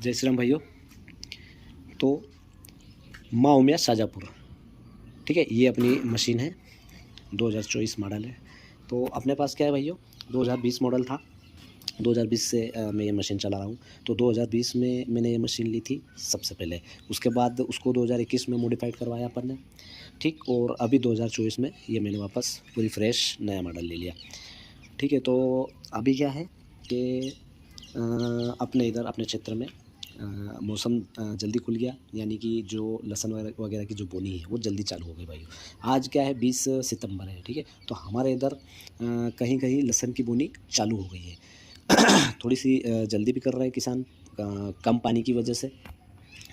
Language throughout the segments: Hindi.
जय श्री राम भाइयों। तो माँ उमिया शाजापुर, ठीक है, ये अपनी मशीन है, 2024 मॉडल है। तो अपने पास क्या है भाइयों, 2020 मॉडल था। 2020 से मैं ये मशीन चला रहा हूँ। तो 2020 में मैंने ये मशीन ली थी सबसे पहले। उसके बाद उसको 2021 में मॉडिफाइड करवाया अपन ने, ठीक। और अभी 2024 में ये मैंने वापस पूरी फ्रेश नया मॉडल ले लिया, ठीक है। तो अभी क्या है कि अपने इधर अपने क्षेत्र में मौसम जल्दी खुल गया, यानी कि जो लहसुन वगैरह की जो बोनी है वो जल्दी चालू हो गई भाई। आज क्या है, 20 सितंबर है, ठीक है। तो हमारे इधर कहीं कहीं लहसुन की बोनी चालू हो गई है। थोड़ी सी जल्दी भी कर रहे हैं किसान, कम पानी की वजह से,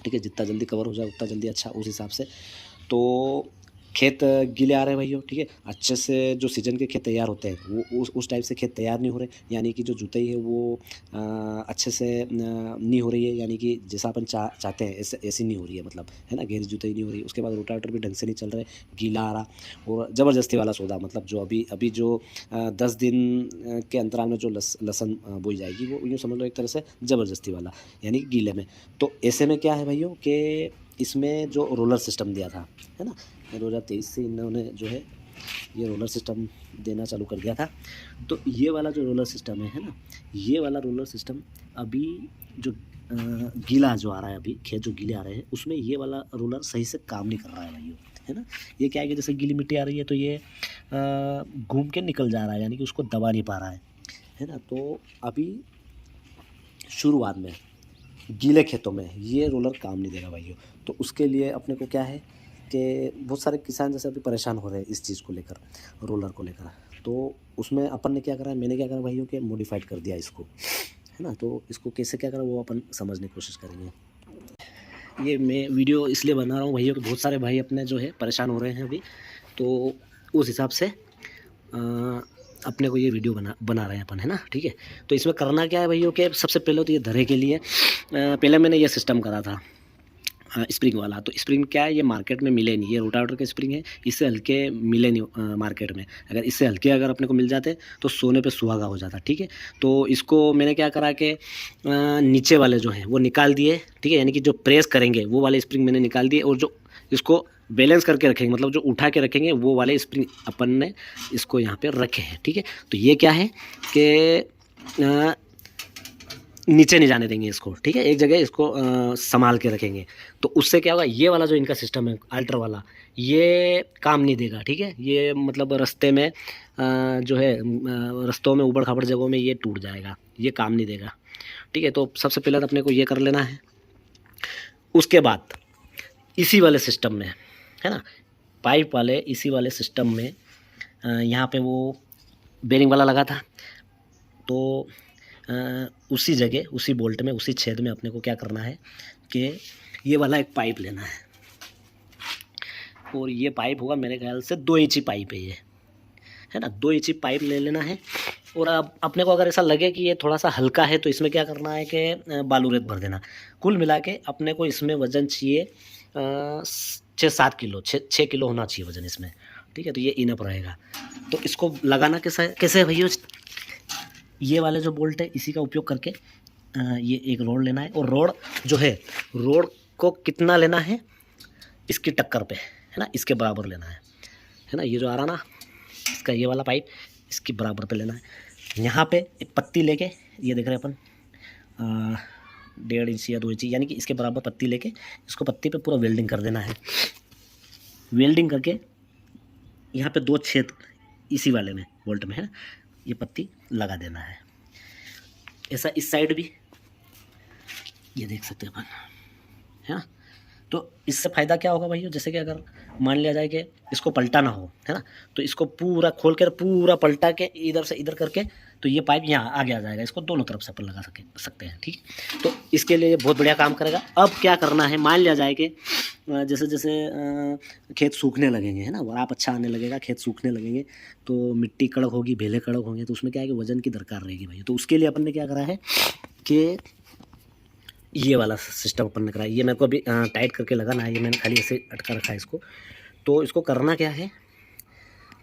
ठीक है। जितना जल्दी कवर हो जाए उतना जल्दी अच्छा, उस हिसाब से। तो खेत गीले आ रहे हैं भाइयों, ठीक है। अच्छे से जो सीजन के खेत तैयार होते हैं वो उस टाइप से खेत तैयार नहीं हो रहे, यानी कि जो जुताई है वो अच्छे से नहीं हो रही है, यानी कि जैसा अपन चाहते हैं ऐसी नहीं हो रही है, मतलब है ना, गहरी जुताई नहीं हो रही है। उसके बाद रोटावेटर भी ढंग से नहीं चल रहे, गीला आ रहा और ज़बरदस्ती वाला सौदा, मतलब जो अभी जो 10 दिन के अंतराल में जो लहसुन बोई जाएगी वो यूँ समझ लो एक तरह से ज़बरदस्ती वाला, यानी गीले में। तो ऐसे में क्या है भाइयों कि इसमें जो रोलर सिस्टम दिया था, है ना, 2023 से इन्होंने जो है ये रोलर सिस्टम देना चालू कर दिया था। तो ये वाला जो रोलर सिस्टम है ना, ये वाला रोलर सिस्टम अभी जो गीला जो आ रहा है, अभी खेत जो गीले आ रहे हैं उसमें ये वाला रोलर सही से काम नहीं कर रहा है भाइयों, है ना। ये क्या है कि जैसे गीली मिट्टी आ रही है तो ये घूम के निकल जा रहा है, यानी कि उसको दबा नहीं पा रहा है ना। तो अभी शुरुआत में गीले खेतों में ये रोलर काम नहीं देगा भाइयों। तो उसके लिए अपने को क्या है कि बहुत सारे किसान जैसे अभी परेशान हो रहे हैं इस चीज़ को लेकर, रोलर को लेकर। तो उसमें अपन ने क्या करा है, मैंने क्या करा भाइयों कि मॉडिफाइड कर दिया इसको, है ना। तो इसको कैसे क्या करा वो अपन समझने की कोशिश करेंगे। ये मैं वीडियो इसलिए बना रहा हूँ भाइयों कि बहुत सारे भाई अपने जो है परेशान हो रहे हैं अभी, तो उस हिसाब से अपने को ये वीडियो बना रहे हैं अपन, है ना, ठीक है। तो इसमें करना क्या है भाइयों कि सबसे पहले तो ये धरे के लिए पहले मैंने ये सिस्टम करा था स्प्रिंग वाला। तो स्प्रिंग क्या है, ये मार्केट में मिले नहीं, ये रोटावेटर का स्प्रिंग है, इससे हल्के मिले नहीं मार्केट में। अगर इससे हल्के अगर अपने को मिल जाते तो सोने पे सुहागा हो जाता, ठीक है। तो इसको मैंने क्या करा कि नीचे वाले जो हैं वो निकाल दिए, ठीक है, यानी कि जो प्रेस करेंगे वो वाले स्प्रिंग मैंने निकाल दिए, और जो इसको बैलेंस करके रखेंगे, मतलब जो उठा के रखेंगे वो वाले स्प्रिंग अपन ने इसको यहाँ पे रखे हैं, ठीक है। तो ये क्या है कि नीचे नहीं जाने देंगे इसको, ठीक है, एक जगह इसको संभाल के रखेंगे। तो उससे क्या होगा, ये वाला जो इनका सिस्टम है अल्टर वाला, ये काम नहीं देगा, ठीक है। ये मतलब रास्ते में जो है रास्तों में ऊबड़ खाबड़ जगहों में ये टूट जाएगा, ये काम नहीं देगा, ठीक है। तो सबसे पहले तो अपने को ये कर लेना है। उसके बाद इसी वाले सिस्टम में, है ना, पाइप वाले इसी वाले सिस्टम में यहाँ पे वो बेरिंग वाला लगा था। तो उसी जगह, उसी बोल्ट में, उसी छेद में अपने को क्या करना है कि ये वाला एक पाइप लेना है, और ये पाइप होगा मेरे ख्याल से 2 इंची पाइप है ये, है ना। 2 इंची पाइप ले लेना है। और अब अपने को अगर ऐसा लगे कि ये थोड़ा सा हल्का है तो इसमें क्या करना है कि बालू रेत भर देना। कुल मिला के अपने को इसमें वज़न चाहिए 6-7 किलो, 6 किलो होना चाहिए वज़न इसमें, ठीक है। तो ये इनफ रहेगा। तो इसको लगाना कैसे है भैया, ये वाले जो बोल्ट है इसी का उपयोग करके ये एक रोड लेना है, और रोड जो है, रोड को कितना लेना है, इसकी टक्कर पे, है ना, इसके बराबर लेना है ना। ये जो आ रहा ना इसका ये वाला पाइप, इसकी बराबर पे लेना है। यहाँ पे एक पत्ती लेके, ये देख रहे हैं अपन 1.5 इंच या 2 इंच, यानी कि इसके बराबर पत्ती लेके इसको पत्ती पे पूरा वेल्डिंग कर देना है। वेल्डिंग करके यहाँ पे 2 छेद इसी वाले में बोल्ट में, है, ये पत्ती लगा देना है। ऐसा इस साइड भी, ये देख सकते हैं अपन, है ना। तो इससे फ़ायदा क्या होगा भैया, जैसे कि अगर मान लिया जाए कि इसको पलटाना हो, है ना, तो इसको पूरा खोल कर पूरा पलटा के इधर से इधर करके तो ये पाइप यहाँ आगे आ जाएगा, इसको दोनों तरफ से अपन लगा सकते हैं, ठीक। तो इसके लिए बहुत बढ़िया काम करेगा। अब क्या करना है, मान लिया जाए कि जैसे जैसे खेत सूखने लगेंगे, है ना, वराप अच्छा आने लगेगा, खेत सूखने लगेंगे, तो मिट्टी कड़क होगी, भेले कड़क होंगे, तो उसमें क्या है कि वज़न की दरकार रहेगी भाई। तो उसके लिए अपन ने क्या करा है कि ये वाला सिस्टम अपन ने कराया। ये मेरे को अभी टाइट करके लगाना है, ये मैंने खाली ऐसे अटका रखा है इसको। तो इसको करना क्या है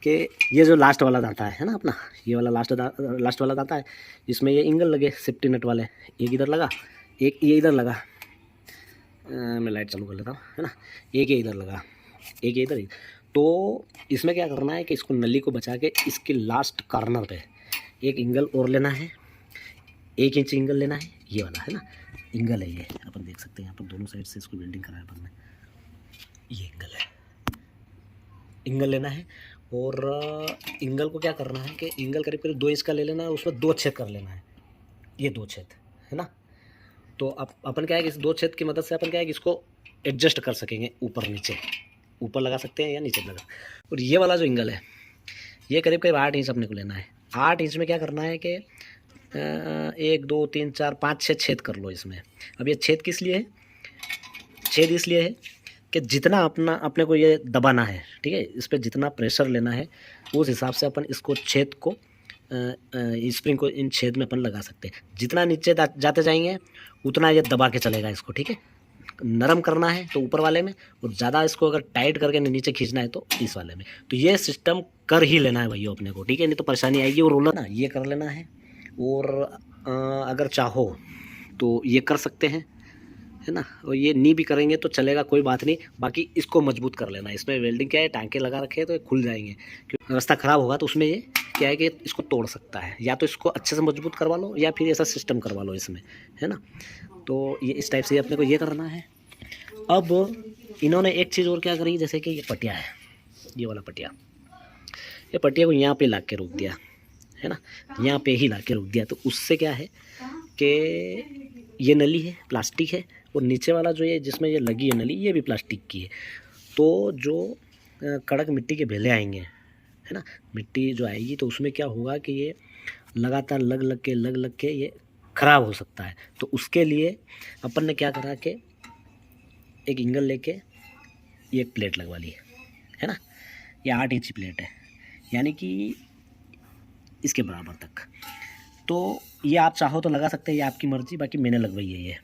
कि ये जो लास्ट वाला दांता है ना अपना, ये वाला लास्ट वाला दांता है, इसमें ये इंगल लगे सेफ्टी नेट वाले, एक इधर लगा, एक ये इधर लगा, मैं लाइट चालू कर लेता हूँ, है ना। एक ये इधर लगा, एक ये इधर। तो इसमें क्या करना है कि इसको नली को बचा के इसके लास्ट कॉर्नर पे एक इंगल और लेना है, 1 इंच इंगल लेना है, ये वाला है ना इंगल है ये, अपन देख सकते हैं यहाँ पर दोनों साइड से इसको वेल्डिंग कराया अपन ने, ये इंगल है, इंगल लेना है। और इंगल को क्या करना है कि इंगल करीब करीब 2 इंच का ले लेना है, उसमें 2 छेद कर लेना है, ये 2 छेद है ना। तो अपन क्या है कि इस 2 छेद की मदद से अपन क्या है कि इसको एडजस्ट कर सकेंगे, ऊपर नीचे, ऊपर लगा सकते हैं या नीचे लगा। और ये वाला जो इंगल है ये करीब करीब 8 इंच अपने को लेना है। 8 इंच में क्या करना है कि 1 2 3 4 5 6 छेद कर लो इसमें। अब ये छेद किस लिए है, छेद इसलिए है कि जितना अपने को ये दबाना है, ठीक है, इस पर जितना प्रेशर लेना है उस हिसाब से अपन इसको छेद को स्प्रिंग को इन छेद में अपन लगा सकते हैं। जितना नीचे जाते जाएंगे उतना ये दबा के चलेगा इसको, ठीक है। नरम करना है तो ऊपर वाले में, और ज़्यादा इसको अगर टाइट करके नीचे खींचना है तो इस वाले में। तो ये सिस्टम कर ही लेना है भैया अपने को, ठीक है, नहीं तो परेशानी आएगी। और रोलर ना ये कर लेना है। और अगर चाहो तो ये कर सकते हैं, है ना। और ये नी भी करेंगे तो चलेगा, कोई बात नहीं। बाकी इसको मजबूत कर लेना है। इसमें वेल्डिंग क्या है, टांके लगा रखे हैं तो ये खुल जाएंगे, क्योंकि रास्ता ख़राब होगा तो उसमें ये क्या है कि इसको तोड़ सकता है। या तो इसको अच्छे से मजबूत करवा लो या फिर ऐसा सिस्टम करवा लो इसमें, है ना। तो ये इस टाइप से अपने को ये करना है। अब इन्होंने एक चीज़ और क्या करी, जैसे कि ये पटिया है, ये वाला पटिया, ये पटिया को यहाँ पे ला के रोक दिया, है ना, यहाँ पे ही ला के रोक दिया। तो उससे क्या है कि ये नली है, प्लास्टिक है, और नीचे वाला जो ये जिसमें ये लगी है नली, ये भी प्लास्टिक की है। तो जो कड़क मिट्टी के भेले आएंगे, है ना, मिट्टी जो आएगी तो उसमें क्या होगा कि ये लगातार लग लग के ये ख़राब हो सकता है। तो उसके लिए अपन ने क्या करा कि एक इंगल लेके ये एक प्लेट लगवा ली है ना। ये 8 इंची प्लेट है, यानी कि इसके बराबर तक। तो ये आप चाहो तो लगा सकते हैं, ये आपकी मर्जी, बाकी मैंने लगवाई है ये,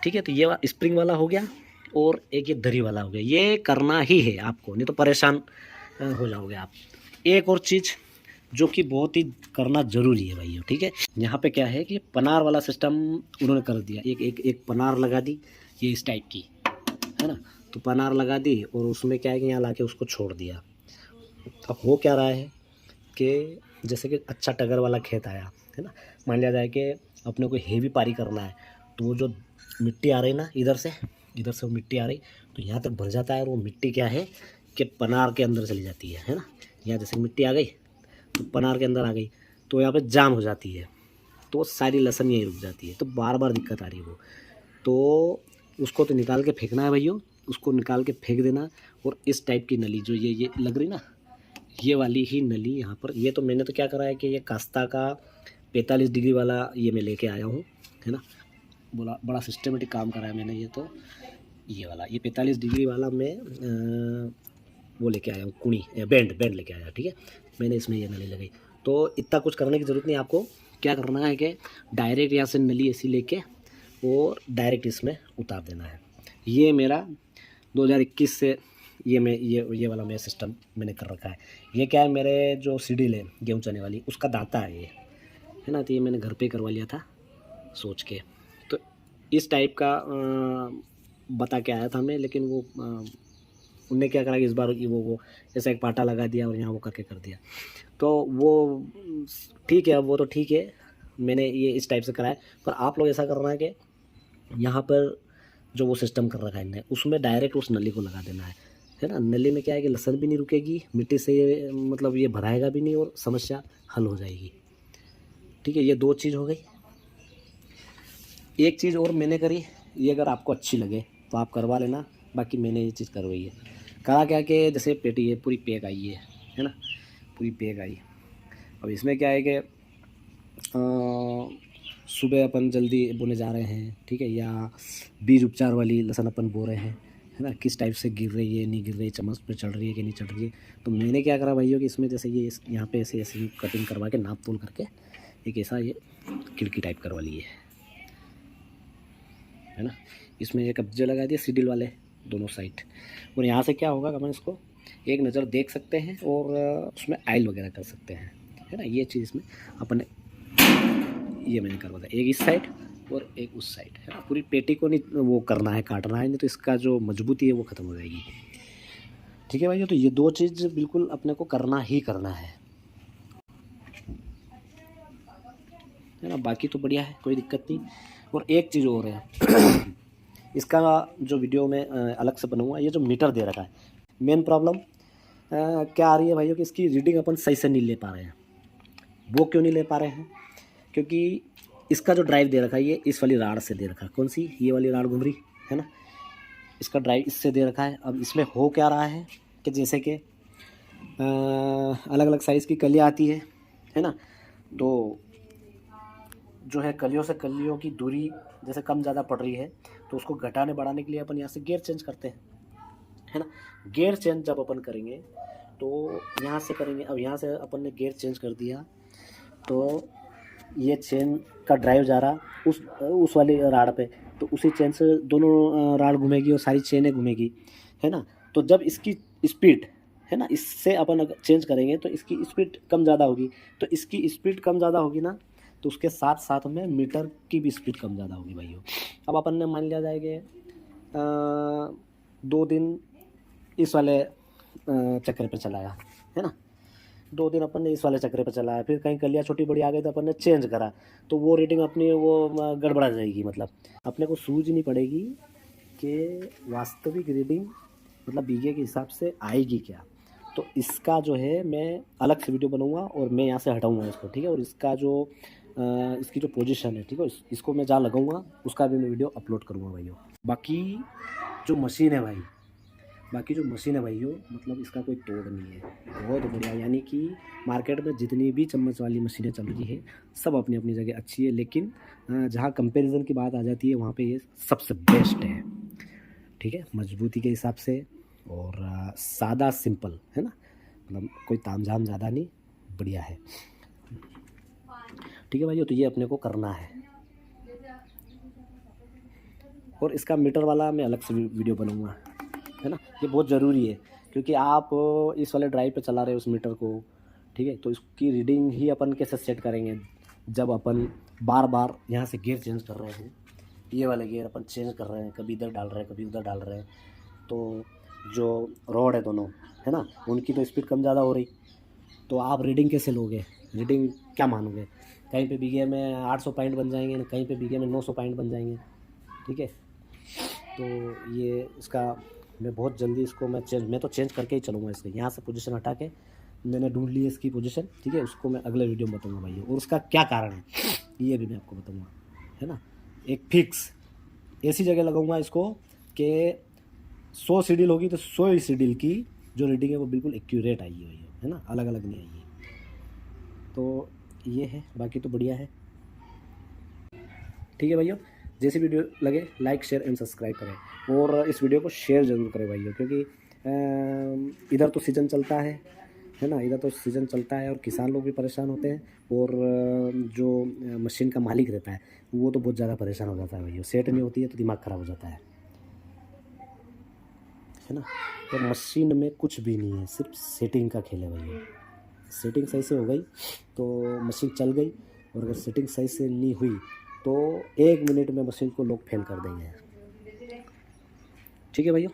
ठीक है। तो ये स्प्रिंग वाला हो गया और एक ये दरी वाला हो गया। ये करना ही है आपको, नहीं तो परेशान हो जाओगे आप। एक और चीज़ जो कि बहुत ही करना ज़रूरी है भाइयों, ठीक है। यहाँ पे क्या है कि पनार वाला सिस्टम उन्होंने कर दिया। एक पनार लगा दी, ये इस टाइप की, है ना। तो पनार लगा दी और उसमें क्या है कि यहाँ लाके उसको छोड़ दिया। अब हो क्या रहा है कि जैसे कि अच्छा टगर वाला खेत आया, है ना, मान लिया जाए कि अपने को हेवी पारी करना है, तो वो जो मिट्टी आ रही ना इधर से वो मिट्टी आ रही तो यहाँ तक भर जाता है। और वो मिट्टी क्या है कि पनार के अंदर चली जाती है ना। यहाँ जैसे मिट्टी आ गई तो पनार के अंदर आ गई, तो यहाँ पे जाम हो जाती है, तो सारी लहसुन यहीं रुक जाती है, तो बार बार दिक्कत आ रही है वो। तो उसको तो निकाल के फेंकना है भैया, उसको निकाल के फेंक देना। और इस टाइप की नली जो ये लग रही ना, ये वाली ही नली यहाँ पर, ये तो मैंने तो क्या करा है कि ये कास्ता का 45 डिग्री वाला ये मैं लेके आया हूँ, है ना। बोला बड़ा सिस्टमेटिक काम करा है मैंने। ये तो ये वाला, ये 45 डिग्री वाला मैं वो लेके आया हूँ, कुणी बैंड लेके आया, ठीक है। मैंने इसमें ये नली लगाई। तो इतना कुछ करने की ज़रूरत नहीं, आपको क्या करना है कि डायरेक्ट यहाँ से नली ऐसी लेके और डायरेक्ट इसमें उतार देना है। ये मेरा 2021 से ये वाला मेरा सिस्टम मैंने कर रखा है। ये क्या है, मेरे जो सीढ़ी है गेहूँ चने वाली, उसका दाता है ये, है ना। तो ये मैंने घर पे करवा लिया था सोच के। तो इस टाइप का बता के आया था मैं, लेकिन वो उनने क्या करा कि इस बार वो ऐसा एक पाटा लगा दिया और यहाँ वो करके कर दिया। तो वो ठीक है, वो तो ठीक है, मैंने ये इस टाइप से करा है। पर आप लोग ऐसा करना है कि यहाँ पर जो वो सिस्टम कर रखा है इनने, उसमें डायरेक्ट उस नली को लगा देना है ना। नली में क्या है कि लहसुन भी नहीं रुकेगी, मिट्टी से ये मतलब ये भराएगा भी नहीं और समस्या हल हो जाएगी, ठीक है। ये 2 चीज़ हो गई। एक चीज़ और मैंने करी, ये अगर आपको अच्छी लगे तो आप करवा लेना, बाकी मैंने ये चीज़ करवाई है। करा क्या कि जैसे पेटी है पूरी पैक आई है ना, पूरी पैक आई। अब इसमें क्या है कि सुबह अपन जल्दी बोने जा रहे हैं, ठीक है, या बीज उपचार वाली लहसुन अपन बो रहे हैं, है ना, किस टाइप से गिर रही है नहीं गिर रही, चम्मच पे चढ़ रही है कि नहीं चढ़ रही है। तो मैंने क्या करा भाइयों कि इसमें जैसे ये यहाँ पे ऐसे कटिंग करवा के नाप तोल करके एक ऐसा ये खिड़की टाइप करवा ली है ना। इसमें ये कब्जे लगा दिए सीडील वाले दोनों साइड। और यहाँ से क्या होगा कि अपन इसको एक नज़र देख सकते हैं और उसमें आयल वगैरह कर सकते हैं, है ना। ये चीज़ इसमें अपन ये मैंने करवा था, एक इस साइड और एक उस साइड, है ना। पूरी पेटी को नहीं वो करना है, काटना है, नहीं तो इसका जो मजबूती है वो ख़त्म हो जाएगी। ठीक है भाई, तो ये दो चीज़ बिल्कुल अपने को करना ही करना है ना। बाकी तो बढ़िया है, कोई दिक्कत नहीं। और एक चीज़ और है इसका जो वीडियो में अलग से बनूंगा, ये जो मीटर दे रखा है, मेन प्रॉब्लम क्या आ रही है भाइयों कि इसकी रीडिंग अपन सही से नहीं ले पा रहे हैं। वो क्यों नहीं ले पा रहे हैं? क्योंकि इसका जो ड्राइव दे रखा है ये इस वाली राड से दे रखा है। कौन सी? ये वाली राड घूम रही है ना, इसका ड्राइव इससे दे रखा है। अब इसमें हो क्या रहा है कि जैसे कि अलग अलग साइज़ की कलियाँ आती है ना, तो जो है कलियों से कलियों की दूरी जैसे कम ज़्यादा पड़ रही है, तो उसको घटाने बढ़ाने के लिए अपन यहाँ से गियर चेंज करते हैं, है ना। गियर चेंज जब अपन करेंगे तो यहाँ से करेंगे। अब यहाँ से अपन ने गियर चेंज कर दिया तो ये चेन का ड्राइव जा रहा उस वाली राड पे, तो उसी चेन से दोनों राड घूमेगी और सारी चेनें घूमेगी, है ना। तो जब इसकी स्पीड, है ना, इससे अपन अगर चेंज करेंगे तो इसकी स्पीड कम ज़्यादा होगी, तो इसकी स्पीड कम ज़्यादा होगी ना, तो उसके साथ साथ में मीटर की भी स्पीड कम ज़्यादा होगी भाइयों। अब अपन ने मान लिया जाएगा 2 दिन इस वाले चक्कर पे चलाया, है ना, 2 दिन अपन ने इस वाले चक्कर पे चलाया, फिर कहीं कलियाँ छोटी बड़ी आ गई तो अपन ने चेंज करा, तो वो रीडिंग अपनी वो गड़बड़ा जाएगी। मतलब अपने को सूझ नहीं पड़ेगी कि वास्तविक रीडिंग मतलब बीघे के हिसाब से आएगी क्या। तो इसका जो है मैं अलग से वीडियो बनाऊंगा और मैं यहाँ से हटाऊंगा इसको, ठीक है। और इसका जो इसकी जो पोजीशन है, ठीक है, इसको मैं जहाँ लगाऊंगा उसका भी मैं वीडियो अपलोड करूँगा भाइयों। बाकी जो मशीन है भाइयों, मतलब इसका कोई तोड़ नहीं है, बहुत बढ़िया। यानी कि मार्केट में जितनी भी चम्मच वाली मशीनें चल रही है सब अपनी अपनी जगह अच्छी है, लेकिन जहाँ कंपैरिजन की बात आ जाती है वहाँ पे ये सबसे बेस्ट है, ठीक है, मजबूती के हिसाब से। और सादा सिंपल, है ना, मतलब कोई तामझाम ज़्यादा नहीं, बढ़िया है, ठीक है भाइयों। तो ये अपने को करना है। और इसका मीटर वाला मैं अलग से वीडियो बनाऊँगा, है ना। ये बहुत ज़रूरी है क्योंकि आप इस वाले ड्राइव पे चला रहे हो उस मीटर को, ठीक है। तो इसकी रीडिंग ही अपन कैसे सेट करेंगे जब अपन बार बार यहाँ से गियर चेंज कर रहे हैं, ये वाले गियर अपन चेंज कर रहे हैं, कभी इधर डाल रहे हैं कभी उधर डाल रहे हैं, तो जो रॉड है दोनों, है ना, उनकी तो स्पीड कम ज़्यादा हो रही, तो आप रीडिंग कैसे लोगे, रीडिंग क्या मानोगे? कहीं पे बीघे में 800 पॉइंट बन जाएंगे, कहीं पे बीघे में 900 पॉइंट बन जाएंगे, ठीक है। तो ये इसका मैं बहुत जल्दी इसको मैं तो चेंज करके ही चलूँगा। इसके यहाँ से पोजीशन हटा के मैंने ढूंढ ली है इसकी पोजीशन, ठीक है। उसको मैं अगले वीडियो में बताऊँगा भाई, और उसका क्या कारण है ये भी मैं आपको बताऊँगा, है ना। एक फिक्स ऐसी जगह लगाऊंगा इसको कि 100 सीडील होगी तो 100 सीडील की जो रीडिंग है वो बिल्कुल एक्यूरेट आएगी भाई, है ना, अलग अलग नहीं आएगी। तो ये है, बाकी तो बढ़िया है, ठीक है भाइयों। जैसी वीडियो लगे लाइक शेयर एंड सब्सक्राइब करें और इस वीडियो को शेयर ज़रूर करें भाइयों, क्योंकि इधर तो सीज़न चलता है ना, इधर तो सीज़न चलता है और किसान लोग भी परेशान होते हैं, और जो मशीन का मालिक रहता है वो तो बहुत ज़्यादा परेशान हो जाता है भाइयों। सेट नहीं होती है तो दिमाग ख़राब हो जाता है ना। तो मशीन में कुछ भी नहीं है, सिर्फ सेटिंग का खेल है भैया। सेटिंग सही से हो गई तो मशीन चल गई, और अगर सेटिंग सही से नहीं हुई तो 1 मिनट में मशीन को लोग फेल कर देंगे, ठीक है भैया।